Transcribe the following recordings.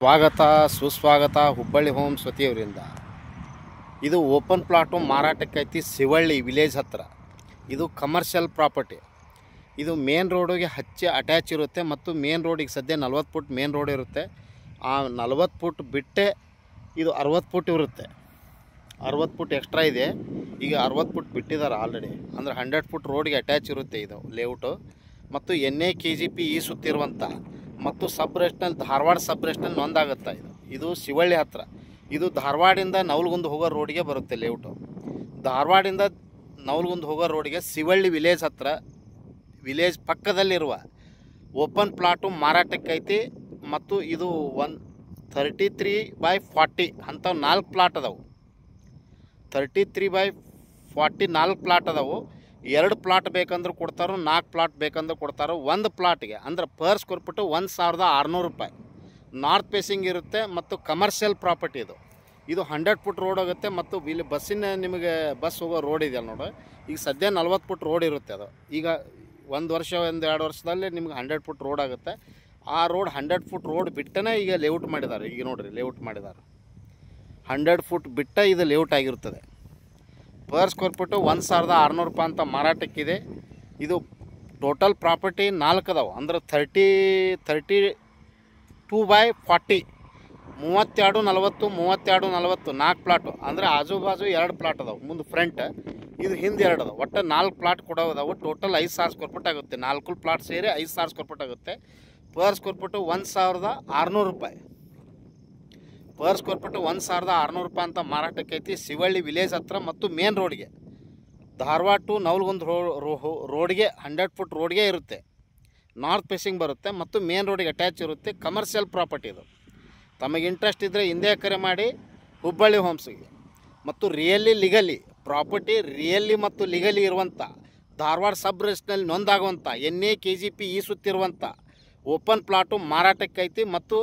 ಸ್ವಾಗತ ಸುಸ್ವಾಗತ ಹುಬ್ಬಳ್ಳಿ ಹೋಮ್ ಸ್ವತಿಯವರಿಂದ. ಇದು ಓಪನ್ ಪ್ಲಾಟು ಮಾರಾಟಕ್ಕೈತಿ ಶಿವಳ್ಳಿ ವಿಲೇಜ್ ಹತ್ರ. ಇದು ಕಮರ್ಷಿಯಲ್ ಪ್ರಾಪರ್ಟಿ. ಇದು ಮೇನ್ ರೋಡಿಗೆ ಅಟ್ಯಾಚ್ ಇರುತ್ತೆ ಮತ್ತು ಮೇನ್ ರೋಡಿಗೆ ಸದ್ಯ 40 ಫುಟ್ ಮೇನ್ ರೋಡ್ ಇರುತ್ತೆ. ಆ 40 ಫುಟ್ ಬಿಟ್ಟೆ ಇದು 60 ಫುಟ್ ಇರುತ್ತೆ. 60 ಫುಟ್ ಎಕ್ಸ್ಟ್ರಾ ಇದೆ. ಈಗ 60 ಫುಟ್ ಬಿಟ್ಟಿದ್ದಾರೆ ಆಲ್ರೆಡಿ. ಅಂದರೆ 100 ಫುಟ್ ರೋಡಿಗೆ ಅಟ್ಯಾಚ್ ಇರುತ್ತೆ ಇದು ಲೇಔಟು. ಮತ್ತು NAKGP ಸುತ್ತಿರುವಂಥ ಮತ್ತು ಸಬ್ ರಿಜಿಸ್ಟ್ರಲ್ ಧಾರವಾಡ ಸಬ್ ರಿಜಿಸ್ಟ್ರಲ್ ನೊಂದಾಗುತ್ತೆ. ಇದು ಶಿವಳ್ಳಿ ಹತ್ರ. ಇದು ಧಾರವಾಡಿಂದ ನವಲಗುಂದ ಹೋಗೋ ರೋಡಿಗೆ ಬರುತ್ತೆ ಲೇಔಟು. ಧಾರವಾಡಿಂದ ನವಲಗುಂದ ಹೋಗೋ ರೋಡಿಗೆ ಶಿವಳ್ಳಿ ವಿಲೇಜ್ ಹತ್ರ, ವಿಲೇಜ್ ಪಕ್ಕದಲ್ಲಿರುವ ಓಪನ್ ಪ್ಲಾಟು ಮಾರಾಟಕ್ಕೈತಿ. ಮತ್ತು ಇದು 33/40 ಅಂಥವು 4 ಪ್ಲಾಟ್ ಅದಾವೆ. 33/40 4 ಪ್ಲಾಟ್ ಅದಾವೆ. 2 ಪ್ಲಾಟ್ ಬೇಕಂದ್ರೆ ಕೊಡ್ತಾರೋ, 4 ಪ್ಲಾಟ್ ಬೇಕಂದ್ರೆ ಕೊಡ್ತಾರೋ. ಒಂದು ಪ್ಲಾಟ್ಗೆ ಅಂದ್ರೆ ಪರ್ ಸ್ಕ್ವೇರ್ ಫುಟ್ಟು 1600 ರೂಪಾಯಿ. ನಾರ್ತ್ ಫೇಸಿಂಗ್ ಇರುತ್ತೆ ಮತ್ತು ಕಮರ್ಷಿಯಲ್ ಪ್ರಾಪರ್ಟಿ ಇದು. ಇದು 100 ಫುಟ್ ರೋಡ್ ಆಗುತ್ತೆ. ಮತ್ತು ಇಲ್ಲಿ ಬಸ್ಸಿನ ನಿಮಗೆ ಬಸ್ ಹೋಗೋ ರೋಡ್ ಇದೆಯಲ್ಲ ನೋಡಿ, ಈಗ ಸದ್ಯ 40 ಫುಟ್ ರೋಡ್ ಇರುತ್ತೆ. ಅದು ಈಗ 1 ವರ್ಷ 1-2 ವರ್ಷದಲ್ಲಿ ನಿಮ್ಗೆ 100 ಫುಟ್ ರೋಡ್ ಆಗುತ್ತೆ. ಆ ರೋಡ್ 100 ಫುಟ್ ರೋಡ್ ಬಿಟ್ಟನೇ ಈಗ ಲೇಔಟ್ ಮಾಡಿದ್ದಾರೆ. ಈಗ ನೋಡಿರಿ ಲೇಔಟ್ ಮಾಡಿದ್ದಾರೆ. 100 ಫುಟ್ ಬಿಟ್ಟ ಇದು ಲೇಔಟ್ ಆಗಿರ್ತದೆ. ಪರ್ ಸ್ಕ್ವೇರ್ ಫುಟ್ಟು 1600 ರೂಪಾಯಿ ಅಂತ ಮಾರಾಟಕ್ಕಿದೆ. ಇದು ಟೋಟಲ್ ಪ್ರಾಪರ್ಟಿ 4 ಅದಾವೆ. ಅಂದ್ರೆ 32/40 32-40 32-40 4 ಪ್ಲಾಟು. ಅಂದರೆ ಆಜು ಬಾಜು 2 ಪ್ಲಾಟ್ ಅದಾವೆ. ಮುಂದೆ ಫ್ರಂಟ್, ಇದು ಹಿಂದೆ 2 ಅದಾವೆ. ಒಟ್ಟು 4 ಪ್ಲಾಟ್ ಕೊಡೋದಾವೆ. ಟೋಟಲ್ 5000 ಸ್ಕ್ವೇರ್ ಫುಟ್ ಆಗುತ್ತೆ. 4 ಪ್ಲಾಟ್ ಸೇರಿ 5000 ಸ್ಕ್ವೇರ್ ಫುಟ್ ಆಗುತ್ತೆ. ಪರ್ ಸ್ಕ್ವೇರ್ ಫುಟ್ಟು 1600 ರೂಪಾಯಿ. ಪರ್ ಸ್ಕ್ವೇರ್ ಫುಟ್ಟು 1600 ರೂಪಾಯಿ ಅಂತ ಮಾರಾಟಕ್ಕೈತಿ ಶಿವಳ್ಳಿ ವಿಲೇಜ್ ಹತ್ರ ಮತ್ತು ಮೇನ್ ರೋಡ್ಗೆ. ಧಾರವಾಡ ಟು ನವಲಗುಂದ ರೋಡ್ಗೆ 100 ಫುಟ್ ರೋಡ್ಗೆ ಇರುತ್ತೆ. ನಾರ್ತ್ ಫೇಸಿಂಗ್ ಬರುತ್ತೆ ಮತ್ತು ಮೇನ್ ರೋಡಿಗೆ ಅಟ್ಯಾಚ್ ಇರುತ್ತೆ. ಕಮರ್ಷಿಯಲ್ ಪ್ರಾಪರ್ಟಿ ಇದು. ತಮಗೆ ಇಂಟ್ರೆಸ್ಟ್ ಇದ್ದರೆ ಹಿಂದೆ ಕರೆ ಮಾಡಿ ಹುಬ್ಬಳ್ಳಿ ಹೋಮ್ಸ್ಗೆ. ಮತ್ತು ಲೀಗಲಿ ಪ್ರಾಪರ್ಟಿ ರಿಯಲಿ ಮತ್ತು ಲೀಗಲಿ ಇರುವಂಥ ಧಾರವಾಡ ಸಬ್ ರಿಜಿಸ್ಟ್ರಲ್ಲಿ ನೊಂದಾಗುವಂಥ NAKGP ಸುತ್ತಿರುವಂಥ ಓಪನ್ ಪ್ಲಾಟು ಮಾರಾಟಕ್ಕೈತಿ ಮತ್ತು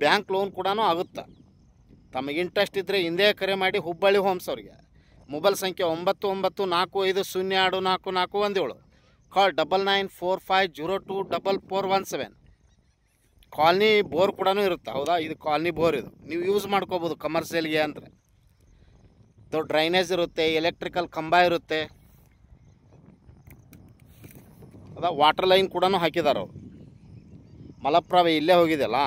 ಬ್ಯಾಂಕ್ ಲೋನ್ ಕೂಡ ಆಗುತ್ತೆ. ತಮಗೆ ಇಂಟ್ರೆಸ್ಟ್ ಇದ್ದರೆ ಹಿಂದೆ ಕರೆ ಮಾಡಿ ಹುಬ್ಬಳ್ಳಿ ಹೋಮ್ಸ್ ಅವ್ರಿಗೆ. ಮೊಬೈಲ್ ಸಂಖ್ಯೆ 9945024417. ಕಾಲ್ 9945024417. ಕಾಲನಿ ಬೋರ್ ಕೂಡ ಇರುತ್ತೆ. ಹೌದಾ, ಇದು ಕಾಲನಿ ಬೋರ್. ಇದು ನೀವು ಯೂಸ್ ಮಾಡ್ಕೋಬೋದು ಕಮರ್ಷಿಯಲ್ಗೆ. ಅಂದರೆ ದೊಡ್ಡ ಡ್ರೈನೇಜ್ ಇರುತ್ತೆ, ಎಲೆಕ್ಟ್ರಿಕಲ್ ಕಂಬ ಇರುತ್ತೆ. ಅದ ವಾಟರ್ ಲೈನ್ ಕೂಡ ಹಾಕಿದ್ದಾರೆ ಅವರು. ಮಲಪ್ರಭೆ ಇಲ್ಲೇ ಹೋಗಿದೆಯಲ್ಲ,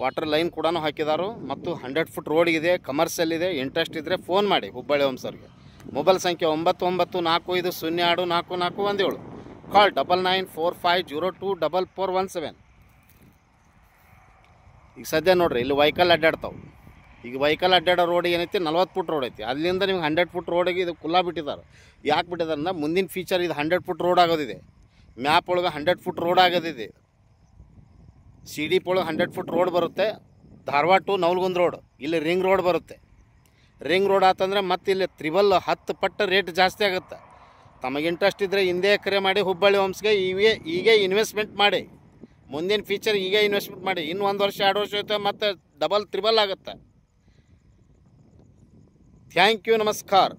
ವಾಟರ್ ಲೈನ್ ಕೂಡ ಹಾಕಿದಾರು. ಮತ್ತು 100 ಫುಟ್ ರೋಡ್ ಇದೆ, ಕಮರ್ಷಿಯಲ್ ಇದೆ. ಇಂಟ್ರೆಸ್ಟ್ ಇದ್ದರೆ ಫೋನ್ ಮಾಡಿ ಹುಬ್ಬಳ್ಳಿ ಹೋಮ್ಸ್ ಅವ್ರಿಗೆ. ಮೊಬೈಲ್ ಸಂಖ್ಯೆ 9945024417. ಕಾಲ್ 9945024417. ಈಗ ಸದ್ಯ ನೋಡಿರಿ, ಇಲ್ಲಿ ವೆಹಿಕಲ್ ಅಡ್ಡಾಡ್ತಾವೆ. ಈಗ ವೆಹಿಕಲ್ ಅಡ್ಡಾಡೋ ರೋಡ್ ಏನೈತಿ, 40 ಫುಟ್ ರೋಡ್ ಐತಿ. ಅಲ್ಲಿಂದ ನಿಮ್ಗೆ 100 ಫುಟ್ ರೋಡಿಗೆ ಇದು ಕುಲ್ಲ ಬಿಟ್ಟಿದ್ದಾರೆ. ಯಾಕೆ ಬಿಟ್ಟಿದ್ದಾರೆ ಅಂದ್ರೆ ಮುಂದಿನ ಫೀಚರ್ ಇದು 100 ಫುಟ್ ರೋಡ್ ಆಗೋದಿದೆ. ಮ್ಯಾಪ್ ಒಳಗೆ 100 ಫುಟ್ ರೋಡ್ ಆಗೋದಿದೆ. CDP ಒಳಗೆ 100 ಫುಟ್ ರೋಡ್ ಬರುತ್ತೆ. ಧಾರವಾಡ ಟು ನವಲಗುಂದ ರೋಡ್, ಇಲ್ಲಿ ರಿಂಗ್ ರೋಡ್ ಬರುತ್ತೆ. ರಿಂಗ್ ರೋಡ್ ಆತಂದರೆ ಮತ್ತೆ ಇಲ್ಲಿ 10 ಪಟ್ಟು ರೇಟ್ ಜಾಸ್ತಿ ಆಗುತ್ತೆ. ತಮಗೆ ಇಂಟ್ರೆಸ್ಟ್ ಇದ್ದರೆ ಹಿಂದೆ ಕರೆ ಮಾಡಿ ಹುಬ್ಬಳ್ಳಿ ಹೋಮ್ಸ್ಗೆ. ಈಗ ಇನ್ವೆಸ್ಟ್ಮೆಂಟ್ ಮಾಡಿ, ಮುಂದಿನ ಫೀಚರ್ ಈಗ ಇನ್ವೆಸ್ಟ್ಮೆಂಟ್ ಮಾಡಿ. ಇನ್ನು 1 ವರ್ಷ 2 ವರ್ಷ ಐತೆ ಮತ್ತೆ ಡಬಲ್ ತ್ರಿಬಲ್ ಆಗುತ್ತೆ. ಥ್ಯಾಂಕ್ ಯು, ನಮಸ್ಕಾರ.